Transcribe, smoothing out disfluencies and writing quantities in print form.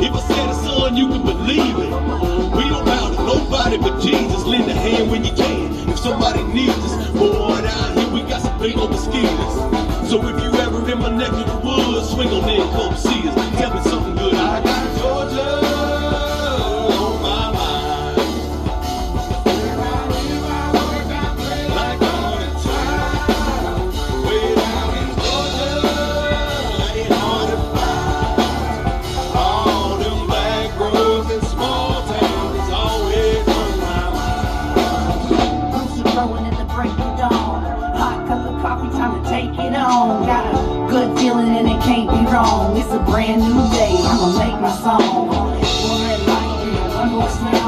If I said a son, you can believe it. We don't bow to nobody but Jesus. Lend a hand when you can. If somebody needs us, boy, down here we got some big old mosquitoes. So if you ever in my neck of the woods, swing on in, come see us. Tell me something good. I got Georgia on my mind. Like all the time. Way down in Georgia, ain't hard to find. All them back roads and small towns is always on my mind. Rooster crowing at the break of dawn. Hot cup of coffee, time to take it on. Got a good feeling and it can't be wrong. It's a brand new day, I'ma make my song. One red light, one more snap.